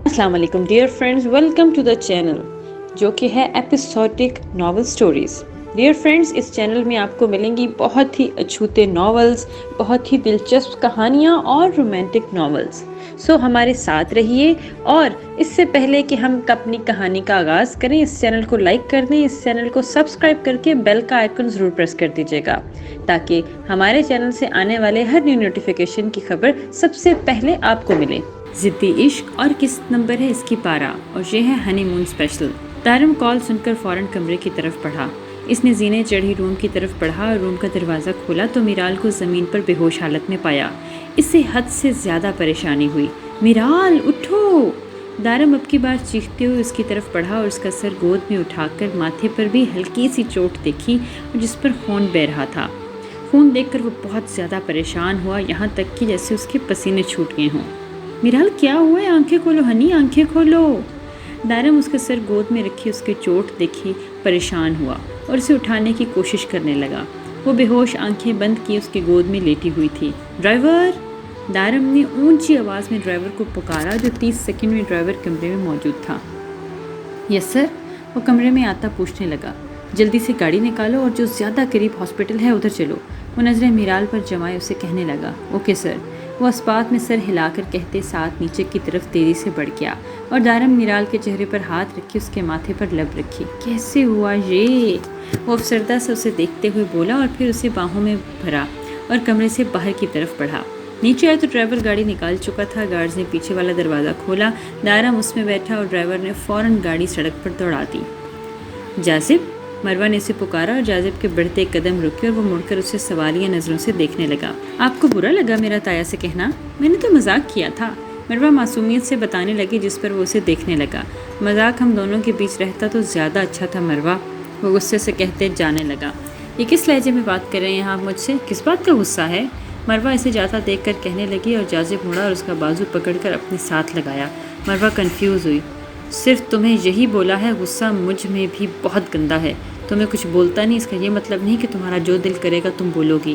السلام علیکم dear friends, welcome to the channel جو کہ ہے episodic novel stories. Dear friends, اس چینل میں آپ کو ملیں گی بہت ہی اچھوتے ناولز، بہت ہی دلچسپ کہانیاں اور رومانٹک ناولز۔ سو ہمارے ساتھ رہیے، اور اس سے پہلے کہ ہم اپنی کہانی کا آغاز کریں، اس چینل کو لائک کر دیں، اس چینل کو سبسکرائب کر کے بیل کا آئیکن ضرور پریس کر دیجیے گا تاکہ ہمارے چینل سے آنے والے ہر نیو نوٹیفیکیشن کی خبر سب سے پہلے آپ کو ملے۔ ضدی عشق اور قسط نمبر ہے اس کی 12، اور یہ ہے ہنی مون اسپیشل۔ دارم کال سن کر فوراً کمرے کی طرف بڑھا۔ اس نے زینے چڑھی روم کی طرف بڑھا اور روم کا دروازہ کھولا تو میرال کو زمین پر بے ہوش حالت میں پایا۔ اس سے حد سے زیادہ پریشانی ہوئی۔ میرال اٹھو! دارم اب کی بار چیختے ہوئے اس کی طرف بڑھا اور اس کا سر گود میں اٹھا کر ماتھے پر بھی ہلکی سی چوٹ دیکھی جس پر خون بہہ رہا تھا۔ خون دیکھ کر وہ بہت زیادہ پریشان ہوا، یہاں تک کہ جیسے اس کے پسینے چھوٹ گئے ہوں۔ میرال کیا ہوا ہے؟ آنکھیں کھولو ہنی، آنکھیں کھولو۔ دارم اس کا سر گود میں رکھی اس کی چوٹ دیکھی پریشان ہوا اور اسے اٹھانے کی کوشش کرنے لگا۔ وہ بے ہوش آنکھیں بند کی اس کی گود میں لیٹی ہوئی تھی۔ ڈرائیور! دارم نے اونچی آواز میں ڈرائیور کو پکارا جو 30 سیکنڈ میں ڈرائیور کمرے میں موجود تھا۔ یس سر، وہ کمرے میں آتا پوچھنے لگا۔ جلدی سے گاڑی نکالو اور جو زیادہ قریب ہاسپٹل ہے ادھر چلو۔ وہ نظریں میرال پر جمائے اسے کہنے لگا، اوکے سر۔ وہ اسپات میں سر ہلا کر کہتے ساتھ نیچے کی طرف تیزی سے بڑھ گیا اور دارم میرال کے چہرے پر ہاتھ رکھی اس کے ماتھے پر لب رکھی۔ کیسے ہوا یہ؟ وہ افسردہ سے اسے دیکھتے ہوئے بولا اور پھر اسے باہوں میں بھرا اور کمرے سے باہر کی طرف بڑھا۔ نیچے آئے تو ڈرائیور گاڑی نکال چکا تھا۔ گارڈز نے پیچھے والا دروازہ کھولا، دارم اس میں بیٹھا اور ڈرائیور نے فوراً گاڑی سڑک پر دوڑا دی۔ جاذب! مروہ نے اسے پکارا اور جاذب کے بڑھتے قدم رکے اور وہ مڑ کر اسے سوالیہ نظروں سے دیکھنے لگا۔ آپ کو برا لگا میرا تایا سے کہنا؟ میں نے تو مذاق کیا تھا، مروہ معصومیت سے بتانے لگی جس پر وہ اسے دیکھنے لگا۔ مذاق ہم دونوں کے بیچ رہتا تو زیادہ اچھا تھا مروہ، وہ غصے سے کہتے جانے لگا۔ یہ کس لہجے میں بات کر رہے ہیں آپ مجھ سے؟ کس بات کا غصہ ہے؟ مروہ اسے جاتا دیکھ کر کہنے لگی اور جاذب مڑا اور اس کا بازو پکڑ کر اپنے ساتھ لگایا۔ مروہ کنفیوز ہوئی۔ صرف تمہیں یہی بولا ہے، غصہ مجھ میں بھی بہت گندا ہے۔ تمہیں کچھ بولتا نہیں، اس کا یہ مطلب نہیں کہ تمہارا جو دل کرے گا تم بولو گی۔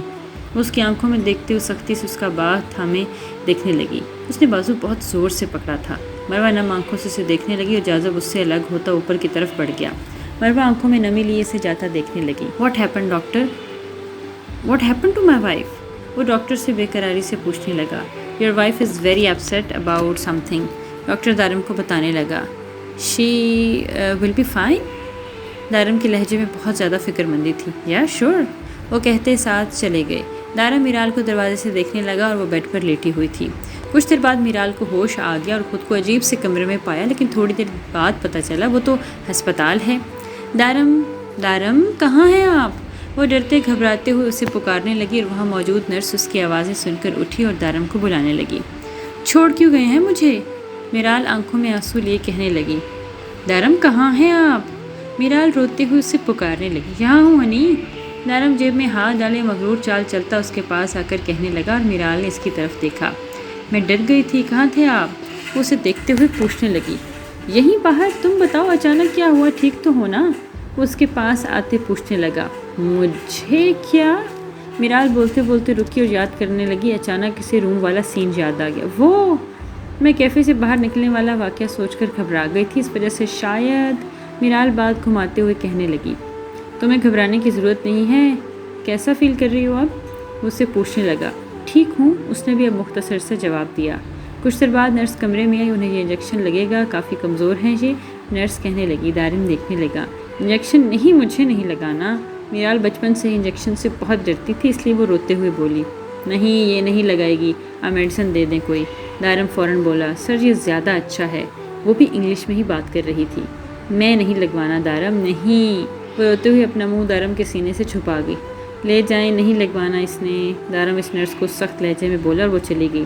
اس کی آنکھوں میں دیکھتے ہوئے سختی سے اس کا باغ تھامے دیکھنے لگی۔ اس نے بازو بہت زور سے پکڑا تھا۔ مروہ نم آنکھوں سے اسے دیکھنے لگی اور جاذب اس سے الگ ہوتا اوپر کی طرف بڑھ گیا۔ مروہ آنکھوں میں نمی لیے اسے جاتا دیکھنے لگی۔ What happen doctor? What happen to my wife? وہ ڈاکٹر سے بے قراری سے پوچھنے لگا۔ Your wife is very upset about something, doctor Daram کو بتانے لگا۔ She will be fine? Daram کے لہجے میں بہت زیادہ فکر مندی تھی۔ یا شور، وہ کہتے ساتھ چلے گئے۔ دارم میرال کو دروازے سے دیکھنے لگا اور وہ بیڈ پر لیٹی ہوئی تھی۔ کچھ دیر بعد میرال کو ہوش آ گیا اور خود کو عجیب سے کمرے میں پایا، لیکن تھوڑی دیر بعد پتہ چلا وہ تو ہسپتال ہے۔ دارم کہاں ہیں آپ؟ وہ ڈرتے گھبراتے ہوئے اسے پکارنے لگی اور وہاں موجود نرس اس کی آوازیں سن کر اٹھی اور دارم کو بلانے لگی۔ چھوڑ کیوں گئے ہیں مجھے؟ میرال آنکھوں میں آنسو لیے کہنے لگی۔ دارم کہاں ہیں آپ؟ میرال روتے ہوئے اسے پکارنے لگی۔ یہاں ہوں ہنی۔ دارم جیب میں ہاتھ ڈالے مغرور چال چلتا اس کے پاس آ کر کہنے لگا اور میرال نے اس کی طرف دیکھا۔ میں ڈر گئی تھی، کہاں تھے آپ؟ وہ اسے دیکھتے ہوئے پوچھنے لگی۔ یہیں باہر، تم بتاؤ اچانک کیا ہوا، ٹھیک تو ہو نا؟ وہ اس کے پاس آتے پوچھنے لگا۔ مجھے کیا؟ میرال بولتے بولتے رکی اور یاد کرنے لگی۔ اچانک اسے روم والا سین یاد آ گیا۔ وہ میں کیفے سے باہر نکلنے والا واقعہ سوچ کر گھبرا گئی تھی، اس وجہ سے شاید۔ میرال بات گھماتے ہوئے کہنے لگی۔ تمہیں گھبرانے کی ضرورت نہیں ہے، کیسا فیل کر رہی ہو اب؟ وہ اسے پوچھنے لگا۔ ٹھیک ہوں، اس نے بھی اب مختصر سے جواب دیا۔ کچھ دیر بعد نرس کمرے میں آئی۔ انہیں یہ انجیکشن لگے گا، کافی کمزور ہیں یہ، نرس کہنے لگی۔ دارم دیکھنے لگا۔ انجیکشن نہیں، مجھے نہیں لگانا۔ میرال بچپن سے ہی انجیکشن سے بہت ڈرتی تھی، اس لیے وہ روتے ہوئے بولی۔ نہیں، یہ نہیں لگائے گی، آپ میڈیسن دے دیں کوئی۔ دارم فوراً بولا، سر یہ زیادہ اچھا ہے۔ وہ بھی انگلش میں ہی بات کر رہی تھی۔ میں نہیں لگوانا دارم، نہیں۔ وہ روتے ہوئے اپنا منہ دارم کے سینے سے چھپا گئی۔ لے جائیں، نہیں لگوانا اس نے، دارم اس نرس کو سخت لہجے میں بولا اور وہ چلی گئی۔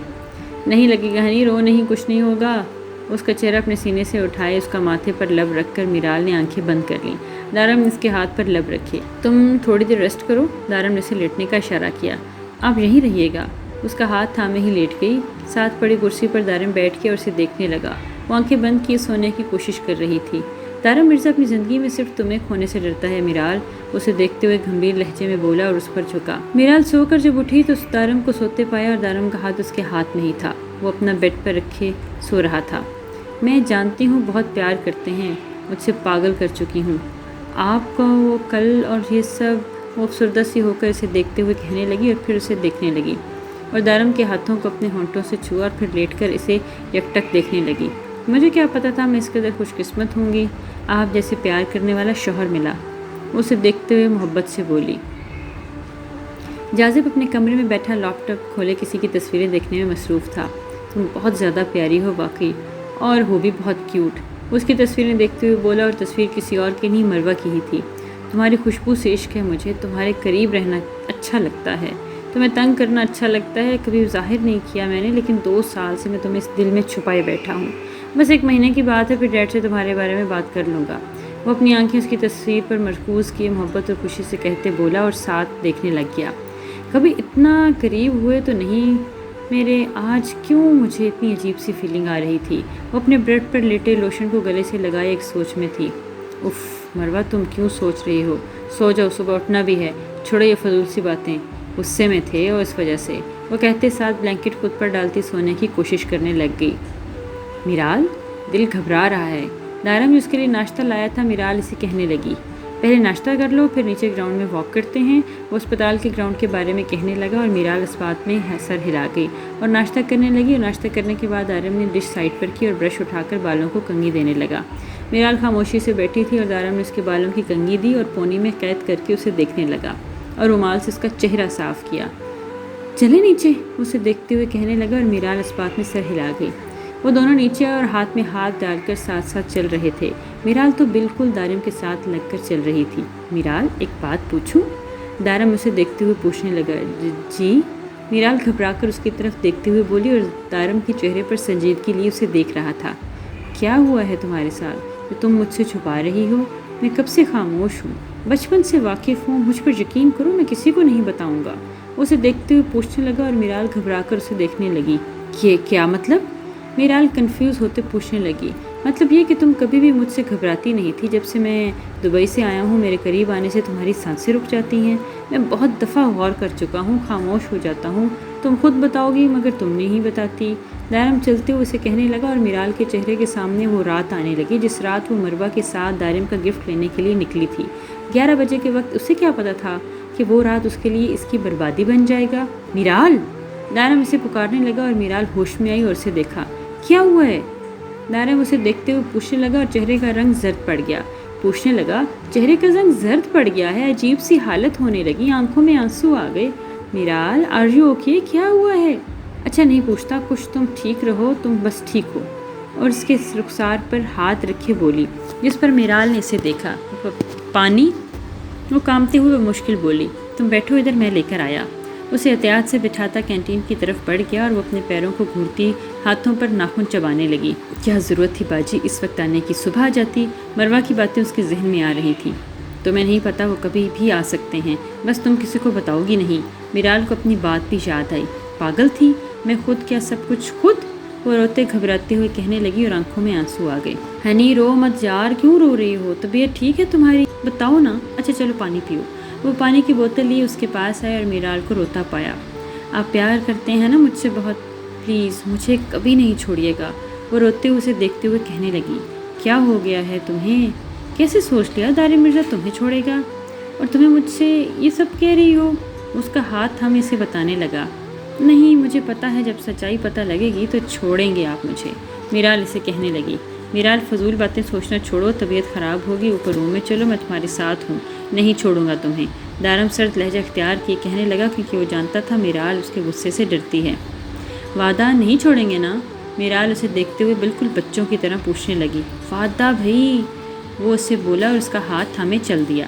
نہیں لگے گا ہنی، رو نہیں، کچھ نہیں ہوگا۔ اس کا چہرہ اپنے سینے سے اٹھائے اس کا ماتھے پر لب رکھ کر میرال نے آنکھیں بند کر لیں۔ دارم نے اس کے ہاتھ پر لب رکھے۔ تم تھوڑی دیر ریسٹ کرو، دارم نے اسے لیٹنے کا اشارہ کیا۔ آپ یہیں رہیے گا۔ اس کا ہاتھ تھامے ہی لیٹ گئی۔ ساتھ پڑی کرسی پر دارم بیٹھ کے اور اسے دیکھنے لگا۔ وہ آنکھیں بند کیے سونے کی کوشش کر رہی تھی۔ دارم مرزا اپنی زندگی میں صرف تمہیں کھونے سے ڈرتا ہے میرال، اسے دیکھتے ہوئے گھمبیر لہجے میں بولا اور اس پر جھکا۔ میرال سو کر جب اٹھی تو دارم کو سوتے پایا اور دارم کا ہاتھ اس کے ہاتھ میں ہی تھا۔ وہ اپنا بیڈ پر رکھے سو رہا تھا۔ میں جانتی ہوں بہت پیار کرتے ہیں، مجھ سے پاگل کر چکی ہوں آپ کو وہ کل، اور یہ سب وہ افسردہ سی ہو کر اسے دیکھتے ہوئے کہنے لگی اور پھر اسے دیکھنے لگی اور دارم کے ہاتھوں کو اپنے ہونٹوں سے چھوا اور پھر لیٹ کر اسے یکٹک دیکھنے لگی۔ مجھے کیا پتا تھا میں اس قدر خوش قسمت ہوں گی، آپ جیسے پیار کرنے والا شوہر ملا۔ وہ اسے دیکھتے ہوئے محبت سے بولی۔ جاذب اپنے کمرے میں بیٹھا لیپ ٹاپ کھولے کسی کی تصویریں دیکھنے میں مصروف تھا۔ تم بہت زیادہ پیاری ہو واقعی، اور ہو بھی بہت کیوٹ، اس کی تصویریں دیکھتے ہوئے بولا، اور تصویر کسی اور کی نہیں مروہ کی ہی تھی۔ تمہاری خوشبو سے عشق ہے مجھے، تمہارے قریب رہنا اچھا لگتا ہے، تمہیں تنگ کرنا اچھا لگتا ہے، کبھی ظاہر نہیں کیا میں نے، لیکن 2 سال سے میں تمہیں اس دل میں چھپائے بیٹھا ہوں۔ بس 1 مہینے کی بات ہے، پھر ڈیڈ سے تمہارے بارے میں بات کر لوں گا۔ وہ اپنی آنکھیں اس کی تصویر پر مرکوز کیے محبت اور خوشی سے کہتے بولا اور ساتھ دیکھنے لگ گیا۔ کبھی اتنا قریب ہوئے تو نہیں میرے، آج کیوں مجھے اتنی عجیب سی فیلنگ آ رہی تھی۔ وہ اپنے بیڈ پر لیٹے لوشن کو گلے سے لگائے ایک سوچ میں تھی۔ اف مروہ، تم کیوں سوچ رہی ہو؟ سو جاؤ، صبح اٹھنا بھی ہے، چھوڑو یہ فضول سی باتیں، غصے میں تھے اور اس وجہ سے، وہ کہتے ساتھ بلینکٹ خود پر ڈالتی سونے کی کوشش کرنے لگ گئی۔ میرال، دل گھبرا رہا ہے۔ دارم جو اس کے لیے ناشتہ لایا تھا، میرال اسے کہنے لگی، پہلے ناشتہ کر لو، پھر نیچے گراؤنڈ میں واک کرتے ہیں۔ وہ اسپتال کے گراؤنڈ کے بارے میں کہنے لگا اور میرال اس بات میں سر ہلا گئی اور ناشتہ کرنے لگی، اور ناشتہ کرنے کے بعد دارم نے ڈش سائڈ پر کی اور برش اٹھا کر بالوں کو کنگھی دینے لگا۔ میرال خاموشی سے بیٹھی تھی اور دارم نے اس کے بالوں کی کنگھی دی اور پونی میں قید کر کے اسے دیکھنے لگا اور رومال سے اس کا چہرہ صاف کیا۔ چلے نیچے، اسے دیکھتے ہوئے کہنے لگا اور میرال اس بات میں سر ہلا گئی۔ وہ دونوں نیچے اور ہاتھ میں ہاتھ ڈال کر ساتھ ساتھ چل رہے تھے۔ میرال تو بالکل دارم کے ساتھ لگ کر چل رہی تھی۔ میرال، ایک بات پوچھوں؟ دارم اسے دیکھتے ہوئے پوچھنے لگا۔ جی؟ میرال گھبرا کر اس کی طرف دیکھتے ہوئے بولی اور دارم کے چہرے پر سنجیدگی لیے اسے دیکھ رہا تھا۔ کیا ہوا ہے تمہارے ساتھ جو تم مجھ سے چھپا رہی ہو؟ میں کب سے خاموش ہوں، بچپن سے واقف ہوں، مجھ پر یقین کرو، میں کسی کو نہیں بتاؤں گا۔ اسے دیکھتے ہوئے پوچھنے لگا اور میرال گھبرا کر اسے دیکھنے لگی۔ یہ کیا مطلب؟ میرال کنفیوز ہوتے پوچھنے لگی۔ مطلب یہ کہ تم کبھی بھی مجھ سے گھبراتی نہیں تھی، جب سے میں دبئی سے آیا ہوں میرے قریب آنے سے تمہاری سانسیں رک جاتی ہیں۔ میں بہت دفعہ غور کر چکا ہوں، خاموش ہو جاتا ہوں، تم خود بتاؤ گی مگر تم نہیں بتاتی۔ دارم چلتے ہوئے اسے کہنے لگا اور میرال کے چہرے کے سامنے وہ رات آنے لگی جس رات وہ مروہ کے ساتھ دارم کا گفٹ لینے کے لیے نکلی تھی۔ 11 بجے کے وقت اسے کیا پتا تھا کہ وہ رات اس کے لیے اس کی بربادی بن جائے گا۔ میرال! دارم اسے پکارنے لگا اور میرال ہوش میں آئی اور اسے دیکھا۔ کیا ہوا ہے؟ دارم اسے دیکھتے ہوئے پوچھنے لگا اور چہرے کا رنگ زرد پڑ گیا۔ پوچھنے لگا، چہرے کا رنگ زرد پڑ گیا ہے، عجیب سی حالت ہونے لگی، آنکھوں میں آنسو آ گئے۔ میرال، آر یو اوکے؟ کیا ہوا ہے؟ اچھا نہیں پوچھتا کچھ، تم ٹھیک رہو، تم بس ٹھیک ہو۔ اور اس کے رخسار پر ہاتھ رکھے بولی، جس پر میرال نے اسے دیکھا۔ پانی؟ وہ کامتے ہوئے مشکل بولی، تم بیٹھو ادھر، میں لے کر آیا۔ اسے احتیاط سے بٹھاتا کینٹین کی طرف بڑھ گیا اور وہ اپنے پیروں کو گھورتی ہاتھوں پر ناخن چبانے لگی۔ کیا ضرورت تھی باجی اس وقت آنے کی؟ صبح آ جاتی۔ مروہ کی باتیں اس کے ذہن میں آ رہی تھیں۔ تمہیں نہیں پتا وہ کبھی بھی آ سکتے ہیں، بس تم کسی کو بتاؤ گی نہیں۔ میرال کو اپنی بات بھی یاد آئی۔ پاگل تھی میں خود، کیا سب کچھ خود؟ وہ روتے گھبراتے ہوئے کہنے لگی اور آنکھوں میں آنسو آ گئے۔ ہنی رو مت یار، کیوں رو رہی ہو؟ طبیعت ٹھیک ہے تمہاری؟ بتاؤ نا۔ اچھا چلو پانی پیو۔ وہ پانی کی بوتل لی اس کے پاس آئے اور میرال کو روتا پایا۔ آپ پیار کرتے ہیں نا مجھ سے بہت، پلیز مجھے کبھی نہیں چھوڑیے گا۔ وہ روتے ہوئے اسے دیکھتے ہوئے کہنے لگی، کیا ہو گیا ہے تمہیں؟ کیسے سوچ لیا دارم مرزا تمہیں چھوڑے گا، اور تمہیں مجھ سے یہ سب کہہ رہی ہو؟ اس کا ہاتھ تھام اسے بتانے لگا، نہیں مجھے پتا ہے جب سچائی پتہ لگے گی تو چھوڑیں گے آپ مجھے۔ میرال اسے کہنے لگی، میرال فضول باتیں سوچنا چھوڑو، طبیعت خراب ہوگی، اوپر روم میں چلو، میں تمہارے ساتھ ہوں، نہیں چھوڑوں گا تمہیں۔ دارم سرد لہجہ اختیار کیے کہنے لگا کیونکہ وہ جانتا تھا میرال اس کے غصے سے ڈرتی ہے۔ وعدہ نہیں چھوڑیں گے نا؟ میرال اسے دیکھتے ہوئے بالکل بچوں کی طرح پوچھنے لگی۔ وعدہ بھائی، وہ اسے بولا اور اس کا ہاتھ تھامے چل دیا۔